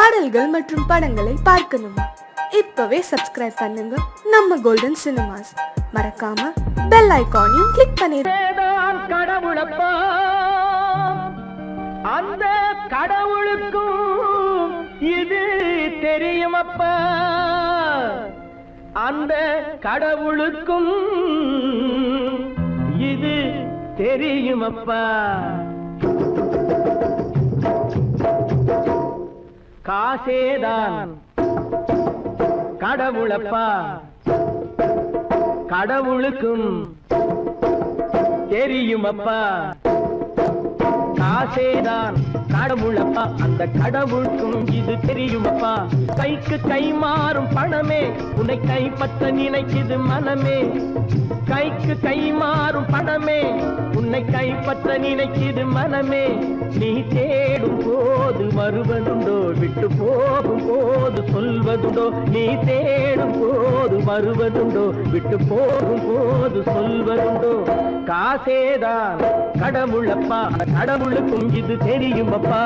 பாடல்கள் மற்றும் படங்களை பார்க்கணுமா? இப்பவே சப்ஸ்கிரைப் பண்ணுங்க நம்ம கோல்டன் சினிமாஸ். மறக்காம பெல் ஐகானையும் கிளிக் பண்ணிருங்க. கடவுளப்பா, அந்த கடவுளுக்கும் இது தெரியுமப்பா, அந்த கடவுளுக்கும் இது தெரியுமப்பா. காசேதான் கடவுளப்பா, கடவுளுக்கும் தெரியுமப்பா. காசேதான் கடவுளப்பா, அந்த கடவுளுக்கும் இது தெரியுமப்பா. கைக்கு கை மாறும் பணமே உன்னை கைப்பற்ற நினைக்குது மனமே. கைக்கு கை மாறும் பணமே உன்னை கைப்பற்ற நினைக்குது மனமே. நீ தேடும் போது வருவதுண்டோ, விட்டு போகும் போது சொல்வதுண்டோ. நீ தேடும் போது வருவதுண்டோ, விட்டு போகும் போது சொல்வதுண்டோ. காசேதான் கடவுளப்பா, கடவுளுக்கும் இது தெரியுமப்பா.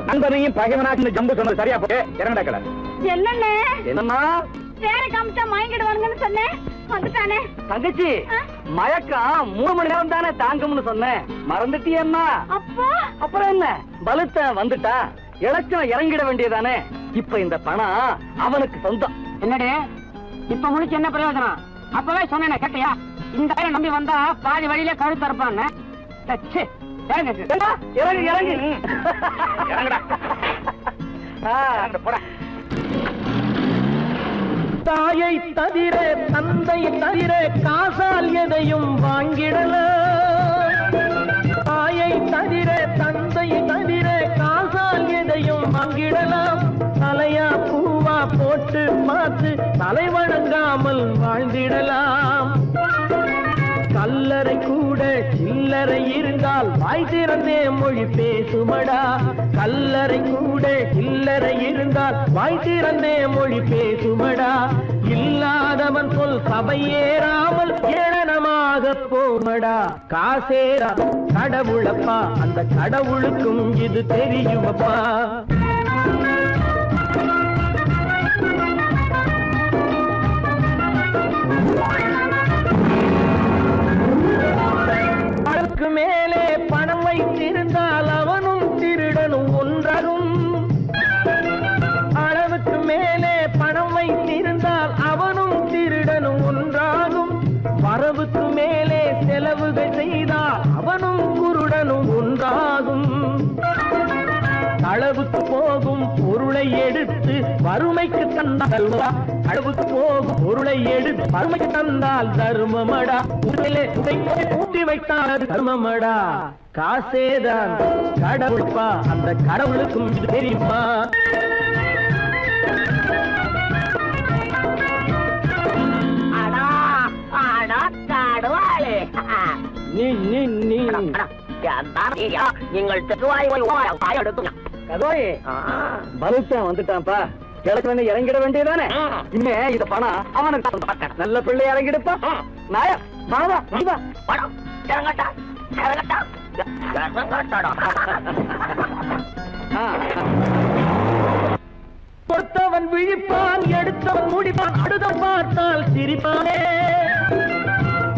நண்பனையும் பகைவனாக்கு ஜம்பு சொன்னது சரியா போய் இறங்கடக்கல. என்னண்ணே என்னம்மா வேற காமிச்சா மயங்கிடுவானுங்கன்னு சொன்னேன், வந்துட்டானே. தங்கச்சி, மயக்கம் 3 மணி நேரம் தானே தாங்கும்னு சொன்னேன், மறந்துட்டியம்மா? அப்போ அப்புறம் என்ன, பலுத்த வந்துட்டா இலச்சம் இறங்கிட வேண்டியதானே. இப்ப இந்த பணம் அவனுக்கு சொந்தம். என்னடே இப்ப முடிச்சு என்ன பிரயோஜனம்? அப்பவே சொன்னேன் கேட்டியா? இந்த வேலை நம்பி வந்தா பாதி வழியில கழுத்து அறுப்பான்னு. இறங்கு இறங்கு தாயை தவிர தந்தை தவிர காசால் எதையும் வாங்கிடலாம். தாயை தவிர தந்தை தவிர காசால் எதையும் வாங்கிடலாம். தலையா பூவா போட்டு பார்த்து தலை வணங்காமல் வாழ்ந்திடலாம். கல்லறை கூட சில்லறை இருந்தால் வாய் திறந்தே மொழி பேசுமடா. கல்லறை கூட சில்லறை இருந்தால் வாய் திறந்தே மொழி பேசுமடா. இல்லாதவன் சொல் சபையேறாமல் ஏளனமாக போமடா. காசேரா கடவுளப்பா, அந்த கடவுளுக்கும் இது தெரியுமப்பா. மேலே பணம் வைத்திருந்தால் அவனும் திருடனும் ஒன்றாகும். அளவுக்கு மேலே பணம் வைத்திருந்தால் அவனும் திருடனும் ஒன்றாகும். வரவுக்கு மேலே செலவுகள் செய்தால் அவனும் குருடனும் ஒன்றாகும். அளவுக்கு போகும் பொருளை எடுத்து வறுமைக்கு தந்தால், அளவுக்கு போகும் பொருளை எடுத்து வறுமைக்கு தந்தால் தர்மமடா. ஊட்டி வைத்தால் அது தர்மமடா. காசேதான் கடவுள்பா, அந்த கடவுளுக்கும் இது தெரியுமா? நீங்கள் வந்துட்டான்ப்பா, கிழக்கு இறங்கிட வேண்டியதானே. இனிமே இது பணம் அவனுக்கு நல்ல பிள்ளை இறங்கிடுப்பா. நாயா பாவா பணம் இறங்கட்டா இறங்கட்டா. கொடுத்தவன் விழிப்பான், எடுத்தவன் முடிப்பான், அடுத்தவன் பார்த்தால் சிரிப்பானே.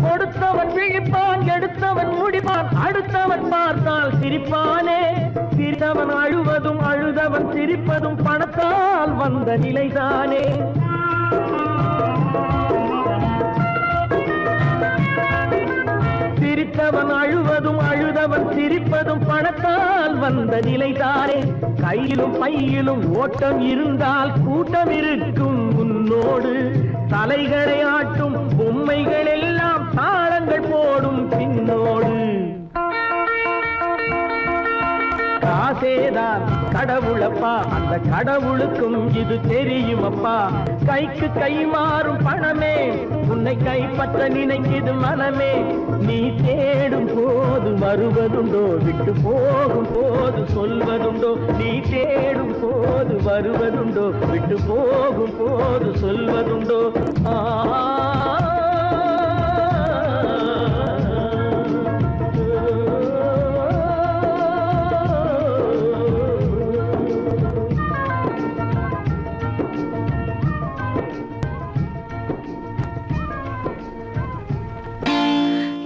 கொடுத்தவன் விழிப்பான், எடுத்தவன் முடிப்பான், அடுத்தவன் பார்த்தால் சிரிப்பானே. சிரித்தவன் அழுவதும் அழுதவன் சிரிப்பதும் பணத்தால் வந்த நிலைதானே. சிரித்தவன் அழுவதும் அழுதவன் சிரிப்பதும் பணத்தால் வந்த நிலைதானே. கையிலும் பையிலும் ஓட்டம் இருந்தால் கூட்டம் இருக்கும் உன்னோடு. தலைகளை ஆட்டும் பொம்மைகள் எல்லாம் தாளங்கள் போடும் பின்னோடு. காசேதான் கடவுளப்பா, அந்த கடவுளுக்கும் இது தெரியுமப்பா. கைக்கு கை மாறும் பணமே உன்னை கைப்பற்ற நினைக்குது மனமே. நீ தேடும் போது வருவதுண்டோ, விட்டு போகும் போது நீ தேடும் போது வருவதுண்டோ விட்டு போகும் போது சொல்வதுண்டோ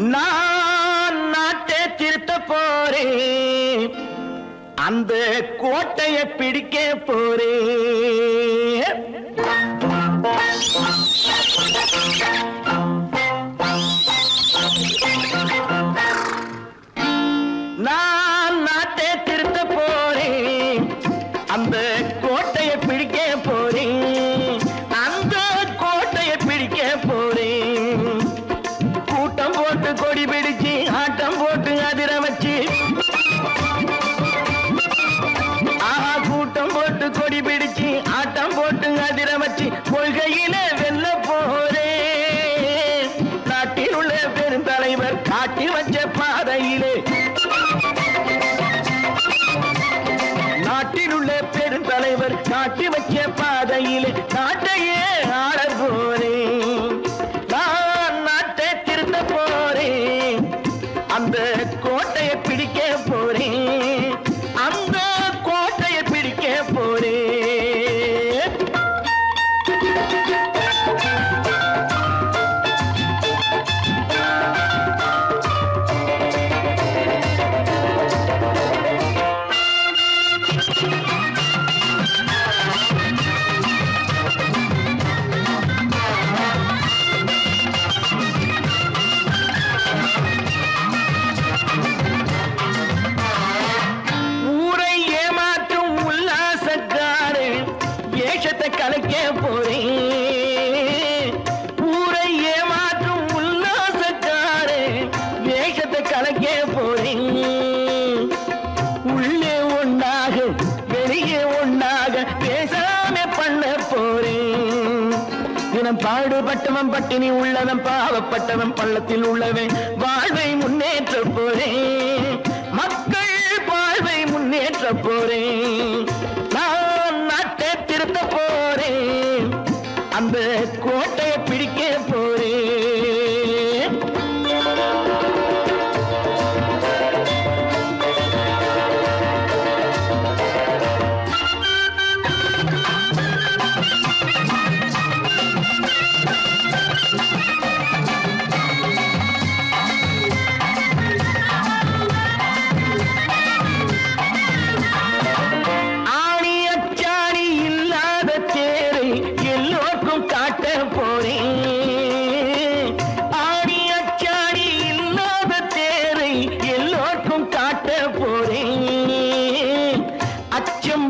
நான் நாட்டை திருத்த போறேன் அந்த கோட்டையை பிடிக்க போறேன் நான் நாட்டை திருத்த போறேன் அந்த கோட்டையை பிடிக்க போறேன் அந்த கோட்டையை பிடிக்க போறேன் கூட்டம் போட்டு கொடி பிடிச்சு ஆட்டம் போட்டு அதிர வச்சு கூட்டம் போட்டு கொடி பிடிச்சு ஆட்டம் போட்டு அதிர வச்சு கொள்கையில வெல்ல போறே நாட்டில் உள்ள பெருந்தலைவர் காட்டி வச்ச பாதையிலே நாட்டில் உள்ள பெருந்தலைவர் காட்டி வச்ச பாதையிலே நாட்டையே ஆள போறேன் நான் நாட்டை திருத்த போறேன் அந்த கோட்டையை பிடிக்க போறேன் அந்த கோட்டையை பிடிக்க போறேன் கலைக்க போறேன் ஊரை ஏமாற்றும் உல்லாசக்காரே வேஷத்தை கலைக்க போறேன் உள்ளே ஒன்றாக வெளியே ஒன்றாக பேசாம பண்ண போறேன் தினம் பாடுபட்டவன் பட்டினி உள்ளவன் பாவப்பட்டவன் பள்ளத்தில் உள்ளவன் வாழ்வை முன்னேற்ற போறேன் மக்கள் வாழ்வை முன்னேற்ற போறேன் நான் நாட்டை திருத்த போறேன் அந்த கோட்டையை பிடிக்க போறேன்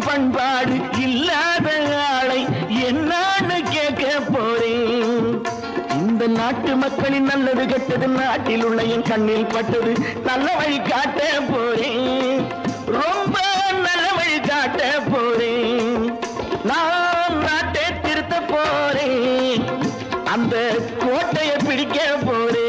பண்பாடு இல்லாத ஆளை என்னான்னு கேட்க போறேன் இந்த நாட்டு மக்களின் நல்லது கெட்டது நாட்டில் உள்ள என் கண்ணில் பட்டது நல்ல வழி காட்ட போறேன் ரொம்ப நல்ல வழி காட்ட போறேன் நான் நாட்டை திருத்த போறேன் அந்த கோட்டையை பிடிக்க போறேன்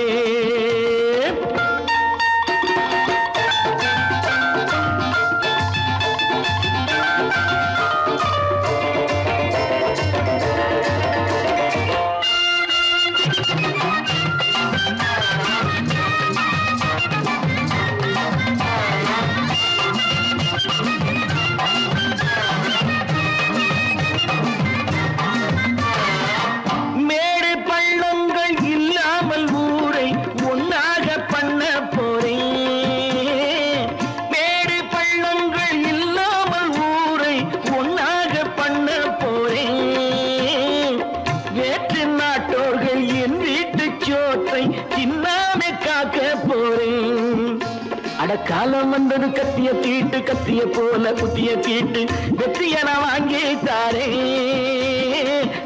காலம் வந்தது கத்திய தீட்டு கத்திய போல குத்திய தீட்டு வெற்றிய நான் வாங்கி தாரே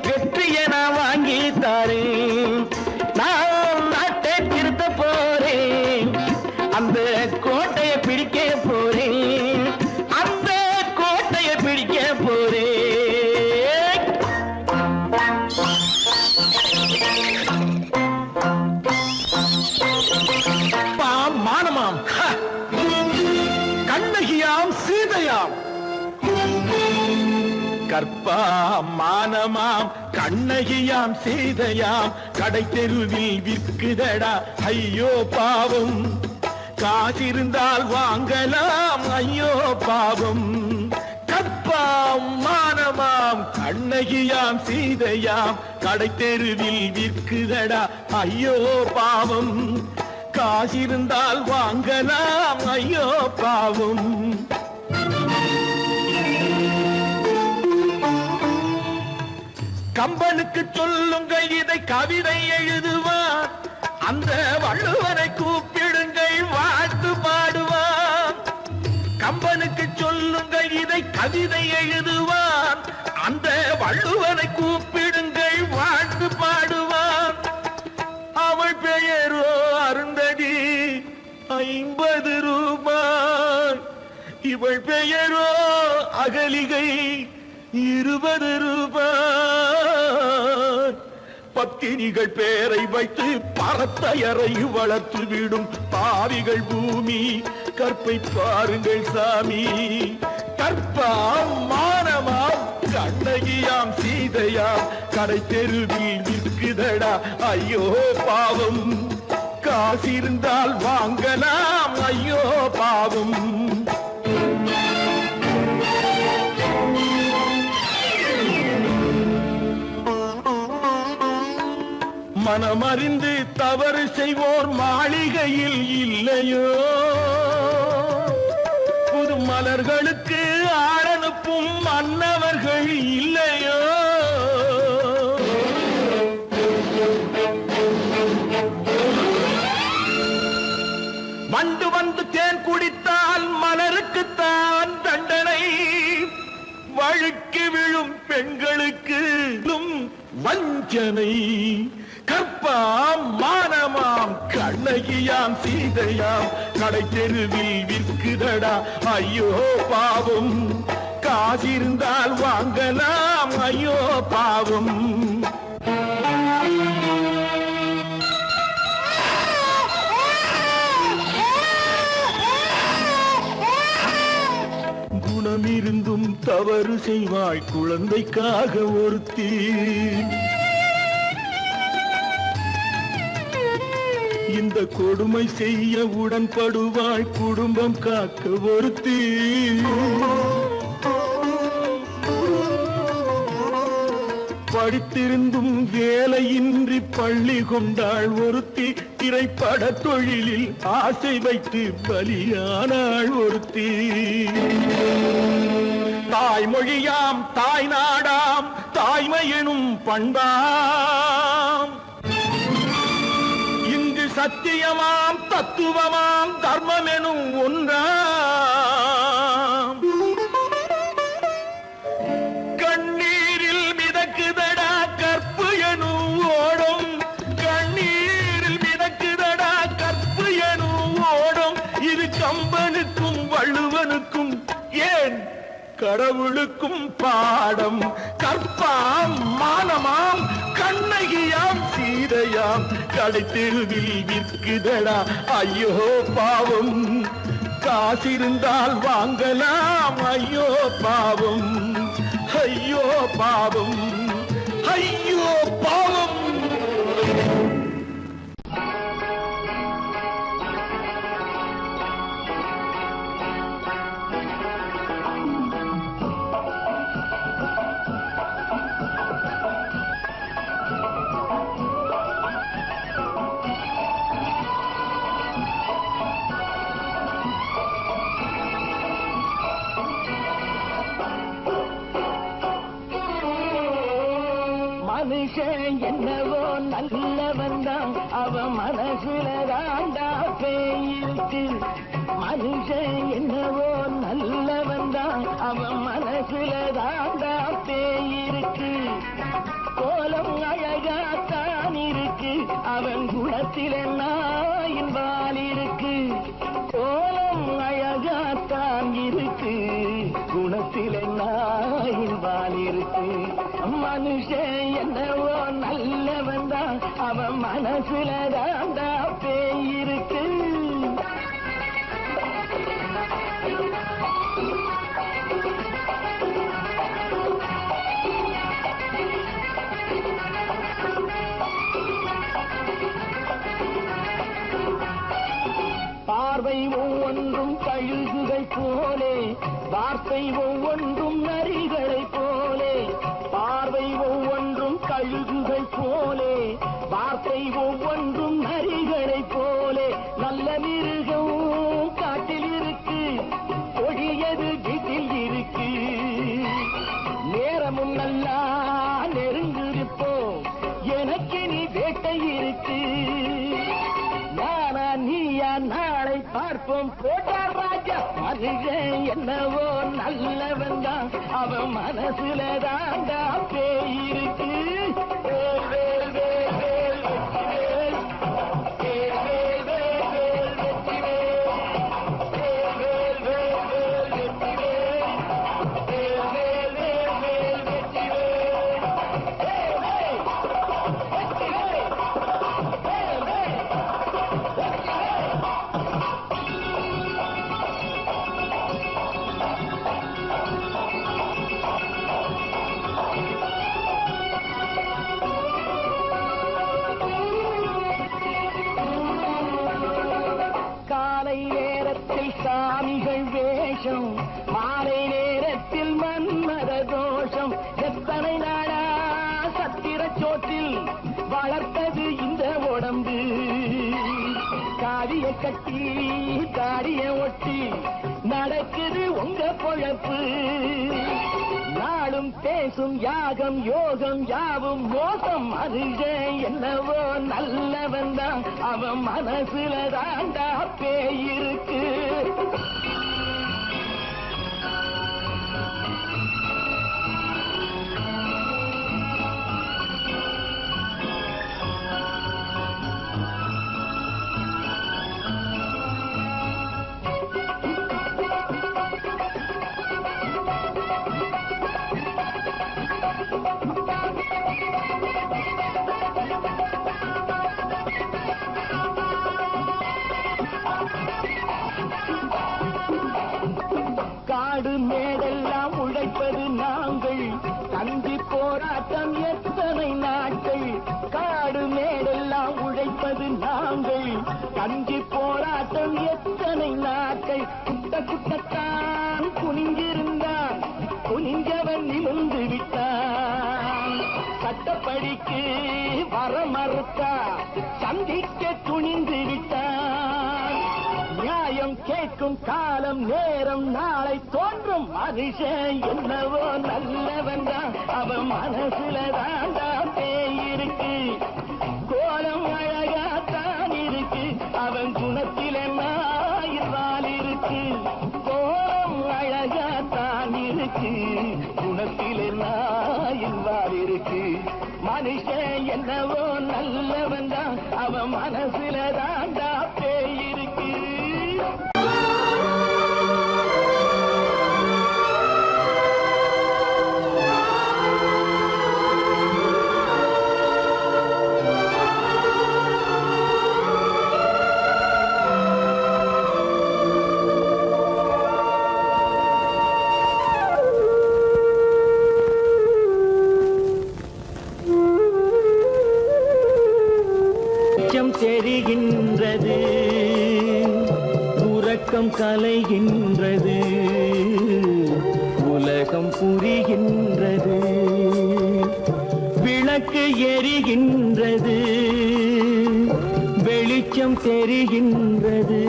வெற்றிய நான் வாங்கி தாரே நான் நாட்டை திருத்த போறேன் அந்த கோட்டையை பிடிக்க போறேன் அந்த கோட்டையை பிடிக்க போறேன் மானமாம் கண்ணகியாம் சீதையாம் கற்பாம் மானமாம் கண்ணகியாம் சீதையாம் கடை தெருவில் விற்குதடா ஐயோ பாவம் காசிருந்தால் வாங்கலாம் ஐயோ பாவம் கற்பாம் மானமாம் கண்ணகியாம் சீதையாம் கடை தெருவில் விற்குதடா ஐயோ பாவம் காசிருந்தால் வாங்கலாம் ஐயோ பாவம் கம்பனுக்கு சொல்லுங்கள் இதை கவிதை எழுதுவார் அந்த வள்ளுவரை கூப்பிடுங்கள் வாழ்த்து பாடுவார் கம்பனுக்கு சொல்லுங்கள் இதை கவிதை எழுதுவார் அந்த வள்ளுவரை கூப்பிடுங்கள் வாழ்த்து பாடுவார் அவள் பெயரோ அருந்ததி 50 ரூபாய் இவள் பெயரோ அகலிகை 20 ரூபாய் பத்தினிகள் பேரை வைத்து பரத்தையரை வளர்த்து விடும் பாவிகள் பூமி கற்பை பாருங்கள் சாமி கற்பாம் மானமாம் கண்ணகியாம் சீதையாம் கடை தெருவில் விற்குதடா ஐயோ பாவம் காசிருந்தால் வாங்கலாம் ஐயோ பாவம் மனமறிந்து தவறு செய்வோர் மாளிகையில் இல்லையோ புது மலர்களுக்கு ஆளனுப்பும் மன்னவர்கள் இல்லையோ வண்டு வந்து தேன் குடித்தால் மலருக்குத்தான் தண்டனை வழுக்கி விழும் பெண்களுக்கு வஞ்சனை கற்பாம் மானமாம் கண்ணகியாம் சீதையாம் கடை தெருவில் விற்குதடா ஐயோ பாவம் காசிருந்தால் வாங்கலாம் ஐயோ பாவம் குணமிருந்தும் தவறு செய்வாய் குழந்தைக்காக ஒருத்தி இந்த கொடுமை செய்ய உடன்படுவாய் குடும்பம் காக்க ஒருத்தி படித்திருந்தும் வேலையின்றி பள்ளி கொண்டாள் ஒருத்தி திரைப்பட தொழிலில் ஆசை வைத்து பலியானாள் ஒருத்தி தாய்மொழியாம் தாய் நாடாம் தாய்மையெனும் பண்பாம் இங்கு சத்தியமாம் தத்துவமாம் தர்மமெனும் ஒன்றாம் கண்ணீரில் மிதக்குதடா கற்பு எனும் ஓடும் கண்ணீரில் மிதக்குதடா கற்பு எனும் ஓடும் இது கம்பனுக்கும் வள்ளுவனுக்கும் ஏன் கடவுளுக்கும் பாடம் கற்பாம் மானமாம் கண்ணகியாம் சீதையாம் கடை தெருவில் விற்குதடா ஐயோ பாவம் காசிருந்தால் வாங்கலாம் ஐயோ பாவம் ஐயோ பாவம் ஐயோ பாவம் மனுஷன் என்னவோ நல்லவன் தான் அவன் மனசுல தாண்டா பேயிருக்கு மனுஷன் என்னவோ நல்லவன் தான் அவன் மனசுல தாண்டா பேயிருக்கு கோலம் அழகாத்தான் இருக்கு அவன் குணத்தில நாயின் வால் இருக்கு கோலம் அழகாத்தான் இருக்கு குணத்தில நாயின் வால் இருக்கு மனுஷன் என்னவோ நல்லவன் தான் அவன் மனசுல தாண்டா பேயிருக்கு போலே வார்த்தை ஒவ்வொன்றும் நரிகளை போலே பார்வை ஒவ்வொன்றும் கழுகுகள் போலே வார்த்தை ஒவ்வொன்றும் நரிகளை போலே நல்ல மிருகம் காட்டில் இருக்கு கொடியது வீட்டில் இருக்கு நேரமும் நல்லா நெருங்கிருப்போம் எனக்கு நீ வேட்டை இருக்கு நானா நீயா நாளை பார்ப்போம் போட்டா ராஜா மனுஷன் என்னவோ நல்லவன் தான் அவன் மனசுல தாண்டா பேய் இருக்கு வேல் வேல் வேல் வேல் வெற்றிவேல் வேல் வேல் வேல் வேல் வெற்றிவேல் வேல் வேல் வேல் வெற்றிவேல் வேல் வேல் வேல் வேல் வெற்றிவேல் காலை நேரத்தில் சாமிகள் வேஷம் மாலை நேரத்தில் மன்மத தோஷம் எத்தனை நாளா சத்திர சோற்றில் வளர்த்தது இந்த உடம்பு காவிய கட்டி தாடிய ஒட்டி நடக்குது உங்க பொழப்பு நாளும் பேசும் யாகம் யோகம் யாவும் மோசம் மனுஷன் என்னவோ நல்லவன் தான் அவன் மனசுல தாண்டா பேய் இருக்கு காடு மேடெல்லாம் உழைப்பது நாங்கள் கஞ்சி போராட்டம் எத்தனை நாட்கள் காடு மேடெல்லாம் உழைப்பது நாங்கள் கஞ்சி போராட்டம் எத்தனை நாட்கள் குட்ட குட்டத்தான் குனிஞ்சிருந்தான் குனிஞ்சவன் நிமிர்ந்து விட்டான் சட்டப்படிக்கு வர மறுத்தா சந்திக்க துணிந்து விட்டான் நியாயம் கேட்கும் காலம் நேரம் நாளை தோன்றும் மனுஷன் என்னவோ நல்லவன் தான் அவன் மனசுல தாண்டா பேய் இருக்கு கோலம் அழகாத்தான் இருக்கு அவன் குணத்தில நாயினால் இருக்கு கோலம் அழகாத்தான் இருக்கு குணத்தில நாயினால் இருக்கு மனுஷன் என்னவோ நல்லவன் தான் அவன் மனசுல தாண்டா பேய் இருக்கு தெரிகின்றது உறக்கம் கலைகின்றது உலகம் புரிகின்றது விளக்கு எரிகின்றது வெளிச்சம் தெரிகின்றது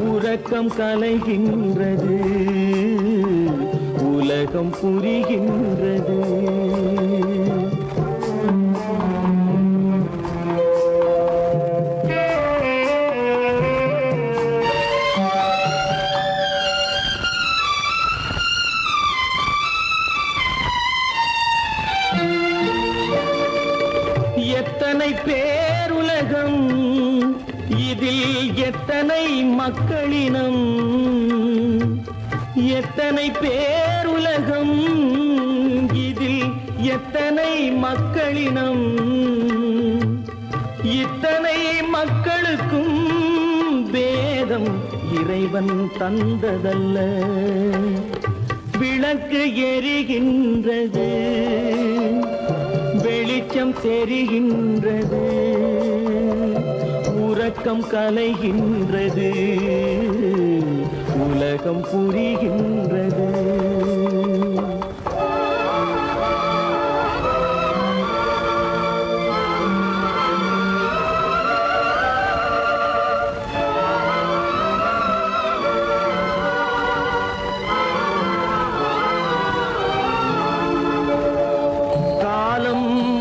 உறக்கம் கலைகின்றது உலகம் புரிகின்றது எத்தனை பேருலகம் இதில் எத்தனை மக்களினம் எத்தனை பேருலகம் இதில் எத்தனை மக்களினம் இத்தனை மக்களுக்கும் வேதம் இறைவன் தந்ததல்ல விளக்கு எரிகின்றது வெளிச்சம் தெரிகின்றது உறக்கம் கலைகின்றது உலகம் புரிகின்றது.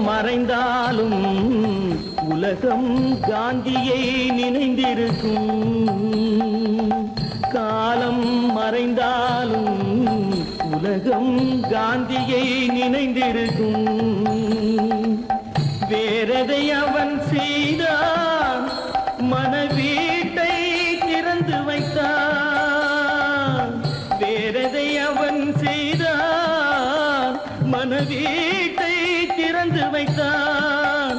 மறைந்தாலும் உலகம் காந்தியை நினைந்திருக்கும். காலம் மறைந்தாலும் உலகம் காந்தியை நினைந்திருக்கும். வேறதை அவன் செய்தான், மனவீட்டை திறந்து வைத்தான். வேறதை அவன் செய்தான், மனவீட்டை திறந்து வைத்தான்.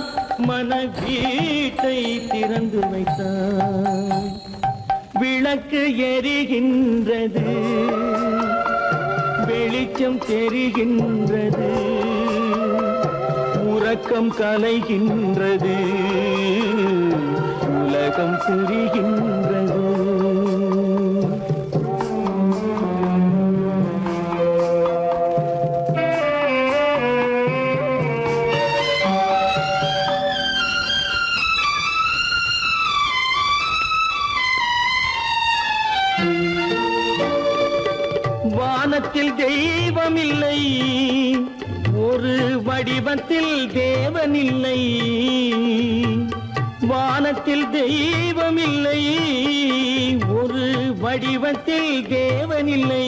மனவீட்டை திறந்து வைத்தான். விளக்கு எரிகின்றது, வெளிச்சம் தெரிகின்றது, உறக்கம் கலைகின்றது, உலகம் புரிகின்றது. வானத்தில் தெய்வமில்லை, ஒரு வடிவத்தில் தேவனில்லை. வானத்தில் தெய்வமில்லை, ஒரு வடிவத்தில் தேவனில்லை.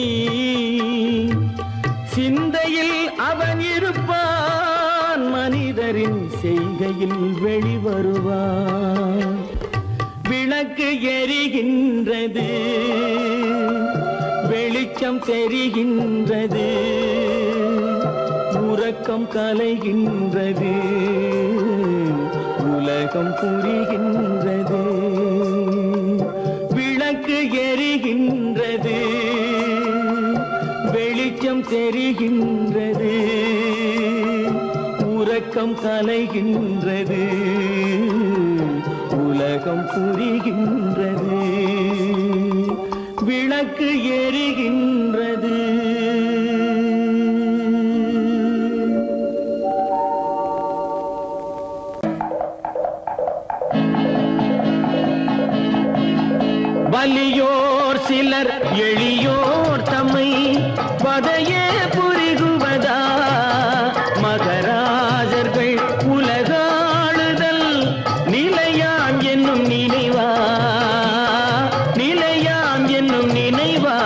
சிந்தையில் அவன் இருப்பான், மனிதரின் செய்கையில் வெளிவருவான். விளக்கு எரிகின்றது, வெளிச்சம் தெரிகின்றது, உறக்கம் கலைகின்றது, உலகம் புரிகின்றது. விளக்கு எரிகின்றது, வெளிச்சம் தெரிகின்றது, உறக்கம் கலைகின்றது, உலகம் புரிகின்றது. விளக்கு எரிகின்றது. வலியோர் சிலர் எளியோர் தம்மை பதையே புரிகுவதா. மகராஜர்கள் உலகாளுதல் நிலையாம் என்னும் நினைவா, நிலையாம் என்னும் நினைவா.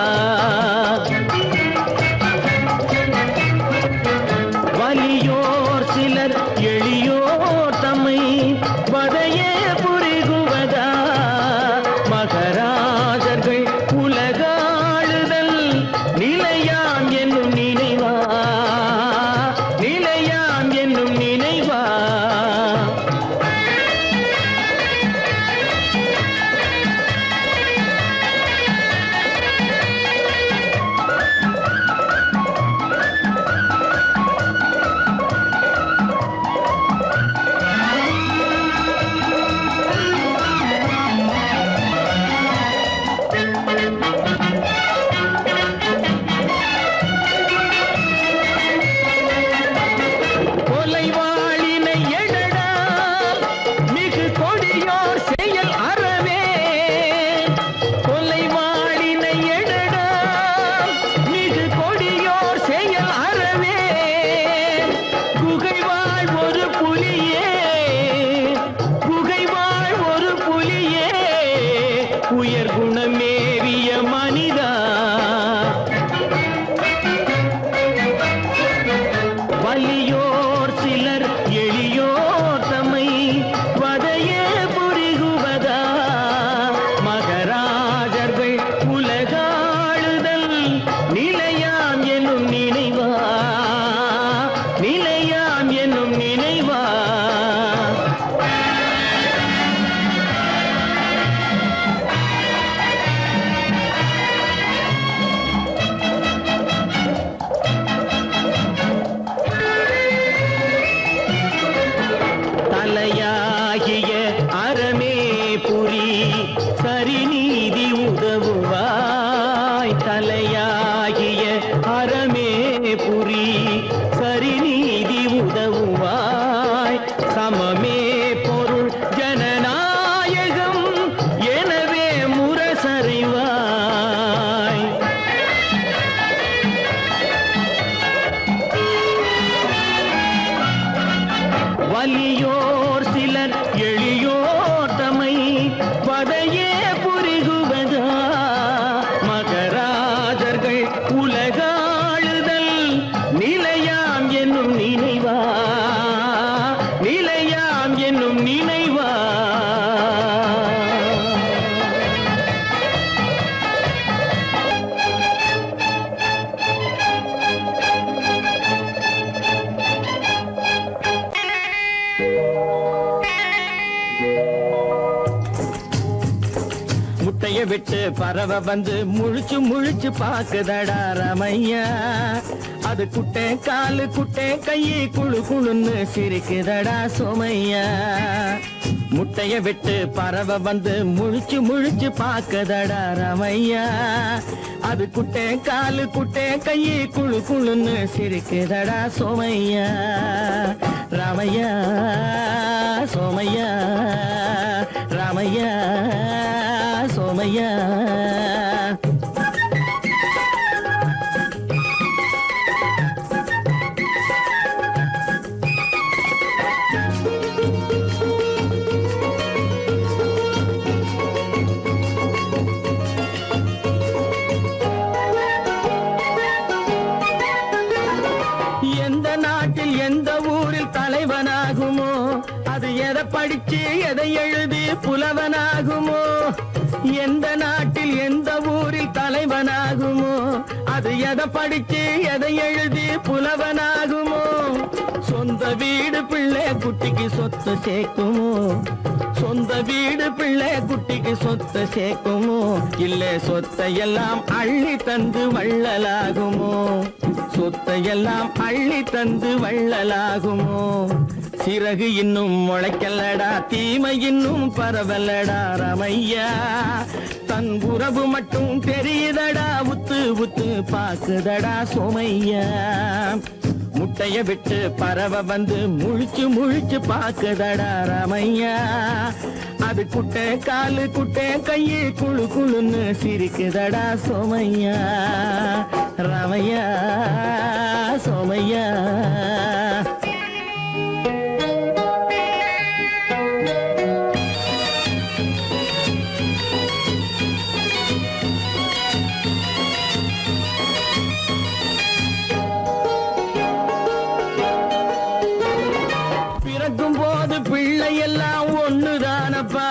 தலையாகிய அறமே புரி சரிநீதி உதவுவாய் சமமே பொருள் ஜனநாயகம் எனவே முரசறிவாய் வலியோர் சிலர் எளியோர் தமை வதையே புரிகுவதா மகராஜர்கள் உலகாளுதல் நிலையாம் என்னும் நினைவா நிலையாம் என்னும் நினைவா முட்டைய விட்டு பறவை வந்து முழிச்சு முழிச்சு பாக்குதடா ரமையா அது குட்டை காலு குட்டை கையை குழு குழுன்னு சிரிக்குதடா சோமையா முட்டைய விட்டு பறவை வந்து முழிச்சு முழிச்சு பாக்குதடா ரமையா அது குட்டை காலு குட்டை கையை குழு குழுன்னு சிரிக்குதடா சோமையா ராமையா சோமையா ராமையா சோமையா எந்த நாட்டில் எந்த ஊரில் தலைவனாகுமோ அது எதை படிச்சு எதை எழுதி புலவனாகுமோ எந்த நாட்டில் எந்த ஊரில் தலைவனாகுமோ அது எதை படிச்சு எதை எழுதி புலவனாகுமோ சொந்த வீடு பிள்ளை குட்டிக்கு சொத்து சேர்க்குமோ சொந்த வீடு பிள்ளை குட்டிக்கு சொத்து சேர்க்குமோ இல்ல சொத்தையெல்லாம் அள்ளி தந்து வள்ளலாகுமோ சொத்தையெல்லாம் அள்ளி தந்து வள்ளலாகுமோ சிறகு இன்னும் முளைக்கல்லடா தீமை இன்னும் பரவலடா ரமையா தன் உறவு மட்டும் தெரியுதடா உத்து உத்து பாக்குதடா சோமையா முட்டைய விட்டு பறவை வந்து முழிச்சு முழிச்சு பாக்குதடா ரமையா அது குட்டை காலு குட்டை கையை குழு குழுன்னு சிரிக்குதடா சோமையா ரமையா சோமையா பிள்ளை எல்லாம் ஒண்ணுதானப்பா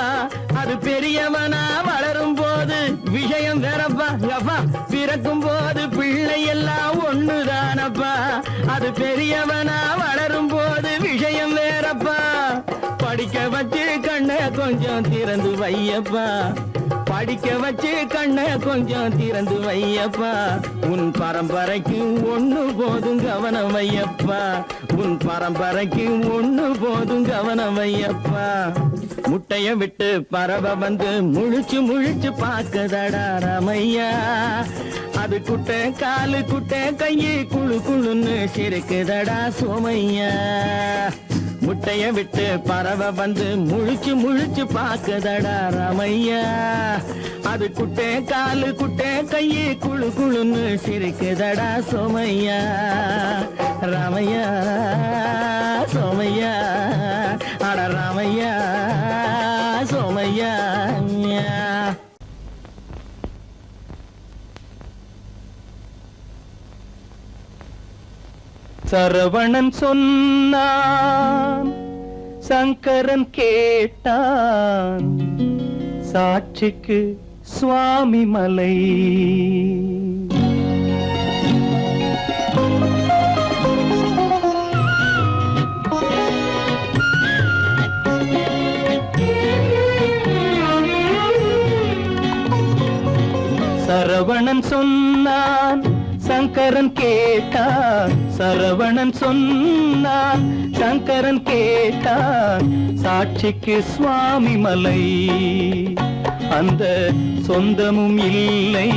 அது பெரியவனா வளரும் போது விஷயம் வேறப்பா அப்பா பிறக்கும் போது பிள்ளை எல்லாம் ஒண்ணுதானப்பா அது பெரியவனா வளரும் போது விஷயம் வேறப்பா படிக்க வச்சு கண்ணை கொஞ்சம் திறந்து வையப்பா படிக்க வச்சு கண்ணை கொஞ்சம் திறந்து வையப்பா உன் பரம்பரைக்கு ஒண்ணு போதும் கவனம் வையப்பா உன் பரம்பரைக்கு ஒண்ணு போதும் கவனம் வையப்பா முட்டைய விட்டு பறவை வந்து முழிச்சு முழிச்சு பாக்குதடா ரமையா அது குட்டை காலு குட்டை கையை குழு குழுன்னு சிரிக்குதடா சோமையா முட்டைய விட்டு பறவை வந்து முழிச்சு முழிச்சு பாக்குதடா ரமையா அது குட்டை காலு குட்டை கையை குழு குழுன்னு சிரிக்குதடா சோமையா ராமையா சோமையா அட ராமையா சோமையா சரவணன் சொன்னான் சங்கரன் கேட்டான் சாட்சிக்கு சுவாமி மலை சரவணன் சொன்னான் சங்கரன் கேட்டான் சரவணன் சொன்னான் சங்கரன் கேட்டான் சாட்சிக்கு சுவாமி மலை அந்த சொந்தமும் இல்லை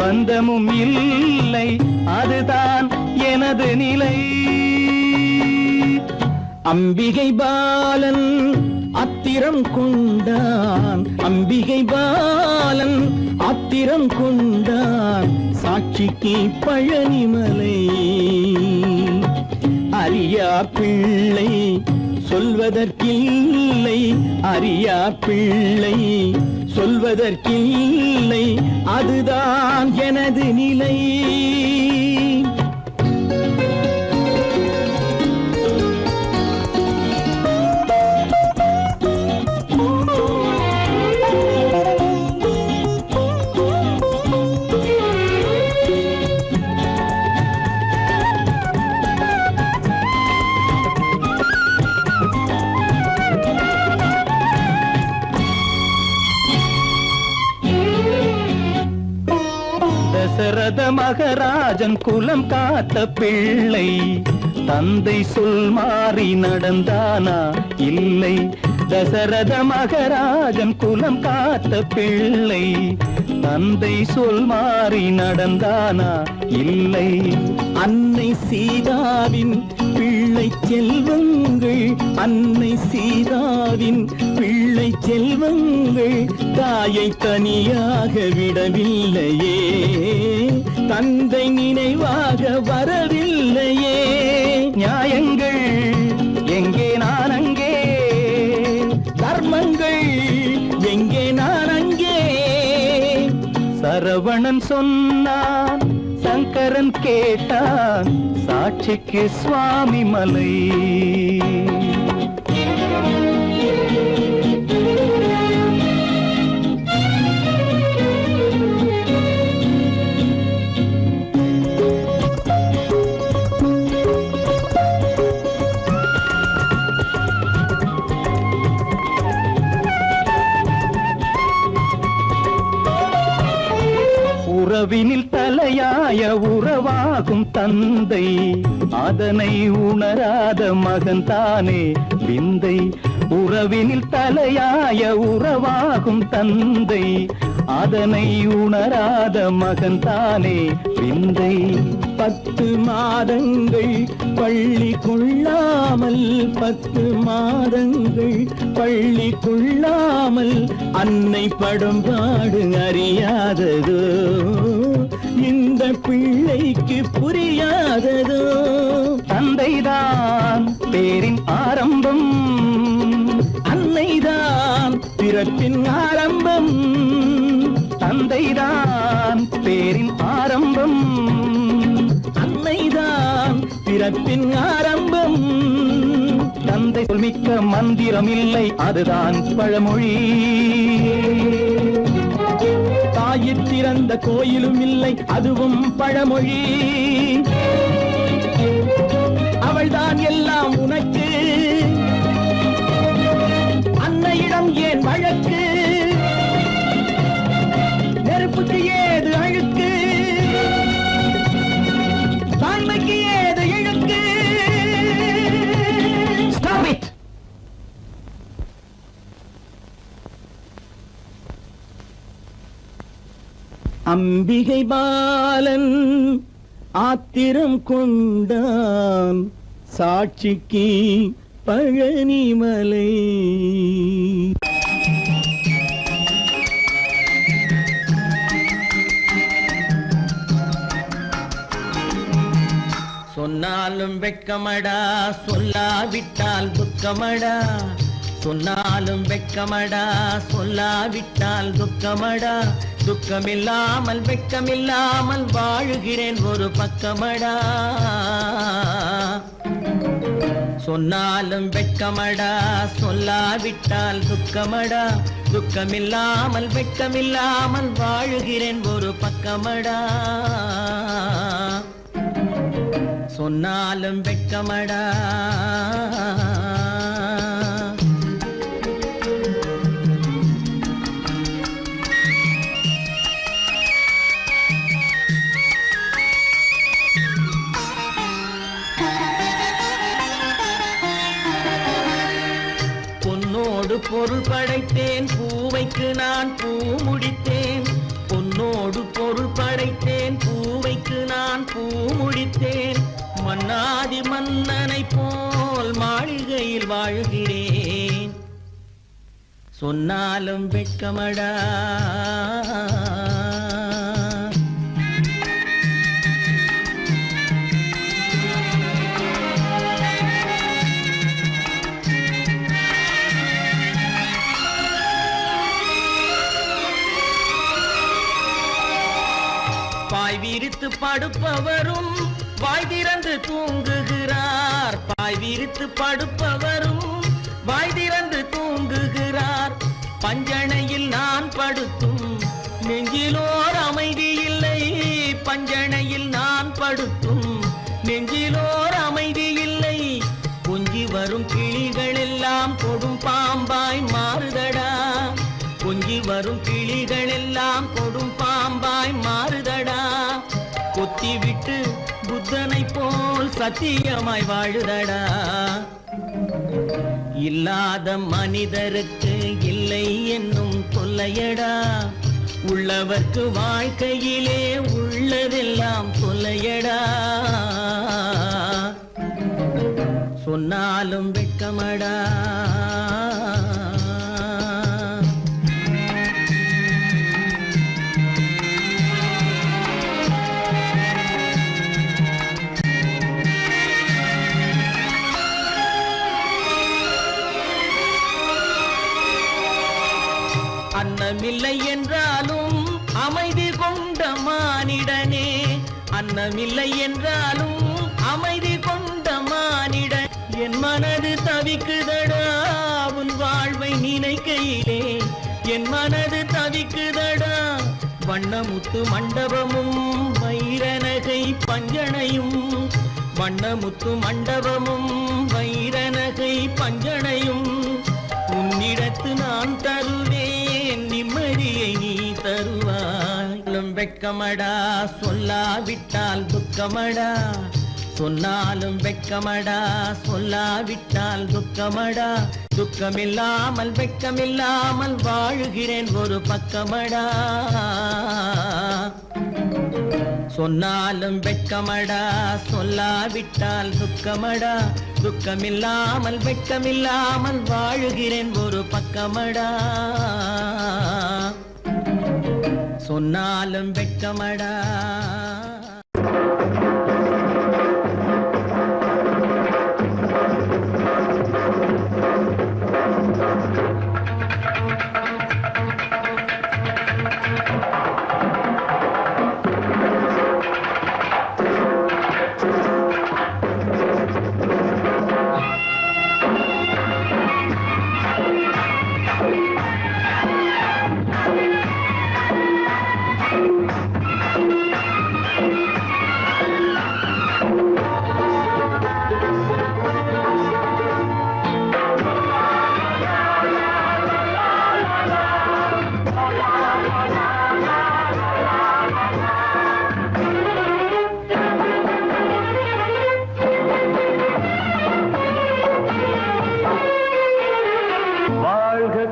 பந்தமும் இல்லை, அதுதான் எனது நிலை. அம்பிகை பாலன் அத்திரம் கொண்டான், அம்பிகை பாலன் ஆத்திரம் கொண்டான், சாட்சிக்கு பழனிமலை. அறியா பிள்ளை சொல்வதற்கில்லை, அறியா பிள்ளை சொல்வதற்கில்லை, அதுதான் எனது நிலை. தசரத மகராஜன் குலம் காத்த பிள்ளை, தந்தை சொல் மாறி நடந்தானா இல்லை. தசரத மகராஜன் குலம் காத்த பிள்ளை, தந்தை சொல் மாறி நடந்தானா இல்லை. அன்னை சீதாவின் பிள்ளை செல்வங்கள், அன்னை சீதாவின் பிள்ளை செல்வங்கள் தாயை தனியாக விடவில்லையே, தந்தை நினைவாக வரவில்லையே. நியாயங்கள் எங்கே நான் அங்கே, தர்மங்கள் எங்கே நான் அங்கே. சரவணன் சொன்னான், சங்கரன் கேட்டான், சாட்சிக்கு சுவாமி மலை. உறவினில் தலையாய உறவாகும் தந்தை, அதனை உணராத மகன் தானே விந்தை. உறவினில் தலையாய உறவாகும் தந்தை, அதனை உணராத மகன் தானே விந்தை. 10 மாதங்கள் பள்ளி கொள்ளாமல், 10 மாதங்கள் பள்ளி கொள்ளாமல் அன்னை படும்பாடு அறியாததோ, இந்த பிள்ளைக்கு புரியாததோ. தந்தைதான் பேரின் ஆரம்பம், அன்னைதான் பிறப்பின் ஆரம்பம். தந்தைதான் பேரின் ஆரம்பம், அன்னைதான் பிறப்பின் ஆரம்பம். தந்தை சொல்மிக்க மந்திரம் இல்லை, அதுதான் பழமொழி. தாயிற் திறந்த கோயிலும் இல்லை, அதுவும் பழமொழி. அவள்தான் எல்லாம் உனக்கு, அன்னையிடம் ஏன் வழக்கு? நெருப்புக்கு ஏது அழுக்கு, தாய்மைக்கு ஏது இழுக்கு? Stop it! அம்பிகை பாலன் ஆத்திரம் கொண்டான், சாட்சிக்கு பழனிமலை. சொன்னாலும் வெட்கமடா, சொல்லாவிட்டால் துக்கமடா. சொன்னாலும் வெட்கமடா, சொல்லாவிட்டால் துக்கமடா. துக்கமில்லாமல் வெட்கமில்லாமல் வாழுகிறேன் ஒரு பக்கமடா. சொன்னாலும் வெட்கமடா, சொல்லாவிட்டால் துக்கமடா. துக்கமில்லாமல் வெட்கமில்லாமல் வாழுகிறேன் ஒரு பக்கமடா. சொன்னாலும் வெட்கமடா. பொன்னோடு பொருள் படைத்தேன், பூவைக்கு நான் பூ முடித்தேன். பொன்னோடு பொருள் படைத்தேன், பூவைக்கு நான் பூ முடித்தேன். மன்னாதி மன்னனை போல் மாளிகையில் வாழ்கிறேன். சொன்னாலும் வெட்கமடா. பாய் விரித்து படுப்பவரும் வாய் திறந்து தூங்குகிறார். பாய் விரித்து படுப்பவரும் வாய் திறந்து தூங்குகிறார். பஞ்சணையில் நான் படுத்தும் நெஞ்சிலோர் அமைதி இல்லை. பஞ்சணையில் நான் படுத்தும் நெஞ்சிலோர் அமைதி இல்லை. கொஞ்சி வரும் கிளிகள் எல்லாம் கொடும் பாம்பாய் மாறுதடா. கொஞ்சி வரும் கிளிகள் எல்லாம் கொடும் பாம்பாய் மாறுதடா. கொத்தி விட்டு புத்தனை போல் சத்தியமாய் வாழுதடா. இல்லாத மனிதருக்கு இல்லை என்னும் தொல்லையடா. உள்ளவர்க்கு வாழ்க்கையிலே உள்ளதெல்லாம் தொல்லையடா. சொன்னாலும் வெட்கமடா. அன்னமில்லை என்றாலும் அமைதி கொண்ட மானிடனே. அன்னமில்லை என்றாலும் அமைதி கொண்ட மானிடன். என் மனது தவிக்குதடா உன் வாழ்வை நினைக்கையிலே. என் மனது தவிக்குதடா. வண்ணமுத்து மண்டபமும் வைரநகை பஞ்சனையும். வண்ணமுத்து மண்டபமும் வைரநகை பஞ்சனையும். உன்னிடத்து நான் தருவேன், நிம்மதியை நீ தருவாய். வெட்கமடா சொல்லாவிட்டால் துக்கமடா. சொன்னாலும் வெட்கமடா சொல்லாவிட்டால் துக்கமடா. துக்கமில்லாமல் வெட்கமில்லாமல் வாழுகிறேன் ஒரு பக்கமடா. சொன்னாலும் வெட்கமடா சொல்லாவிட்டால் துக்கமடா. துக்கமில்லாமல் வெட்கமில்லாமல் வாழுகிறேன் ஒரு பக்கமடா. சொன்னாலும் வெட்கமடா.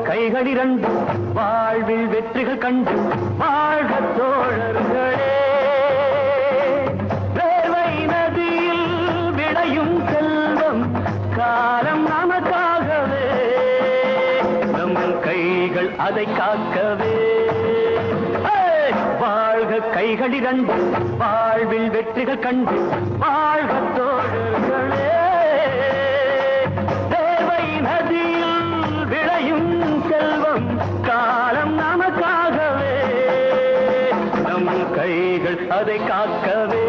கைகளிரண்டு வாழ்வில் வெற்றிகள் கண்டு வாழ்க தோழர்களே. வேர்வை நதியில் விளையும் செல்வம் காலம் நமக்காகவே. நம் கைகள் அதை காக்கவே. வாழ்க கைகளிரண்டு வாழ்வில் வெற்றிகள் கண்டு வாழ்க தோழர்களே. வேர்வை நதியில் விளையும் செல்வம் காலம் நமக்காகவே. நம் கைகள் அதை காக்கவே.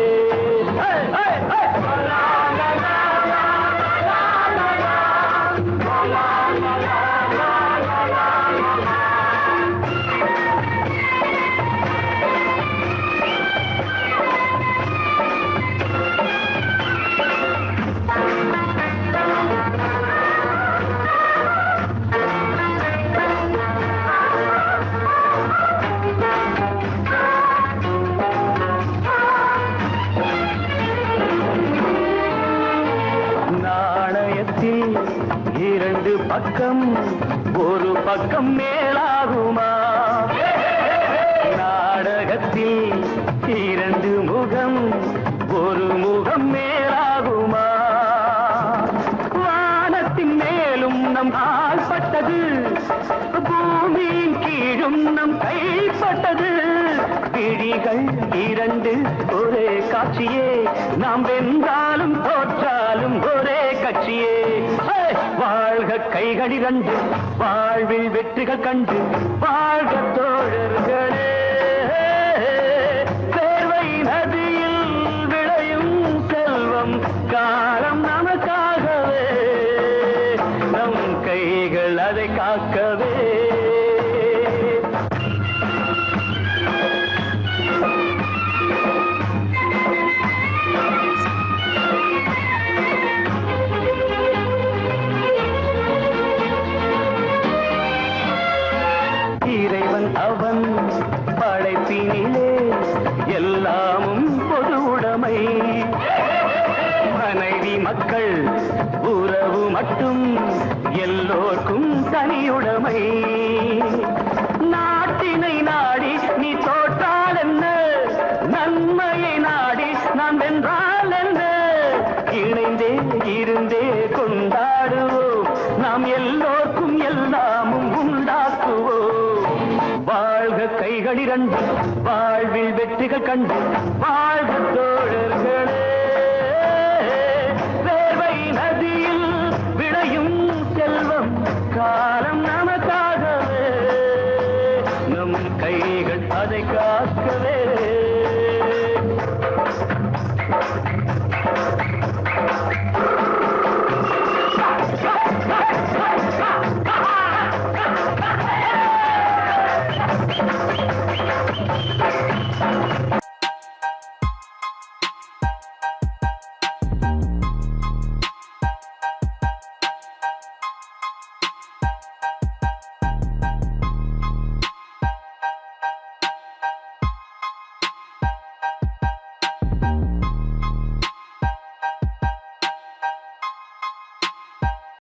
இரண்டு பக்கம் ஒரு பக்கம் மேலாகுமா? நாடகத்தில் முகம் ஒரு முகம் மேலாகுமா வானத்தின் மேலும் நம் ஆள்பட்டது பூமியின் கீழும் நம் கைப்பட்டது விழிகள் இரண்டு ஒரே காட்சியே நாம் வென்றாலும் தோற்றாலும் ஒரே கட்சியே வாழ்க கைகள் இரண்டு வாழ்வில் வெற்றிகள் கண்டு வாழ்க தோழர்களே சேர்வை நதியில் விளையும் செல்வம் காலம் நமக்காகவே நம் கைகள் அதை காக்கவே இறைவன் அவன் படைப்பினிலே எல்லாமும் பொது உடைமை மனைவி மக்கள் உறவு மட்டும் எல்லோர்க்கும் தனியுடைமை நாட்டினை நாடி நீ தோற்றால் என்ன நன்மையை நாடி நான் வென்றால் என்ன இணைந்தே இருந்தே கொண்டாடுவோம் நாம் எல்லோர்க்கும் எல்லாமும் உண்டாக்குவோம் வாழ்க கைகள் இரண்டு வாழ்வில் வெற்றிகள் கண்டு வாழ்க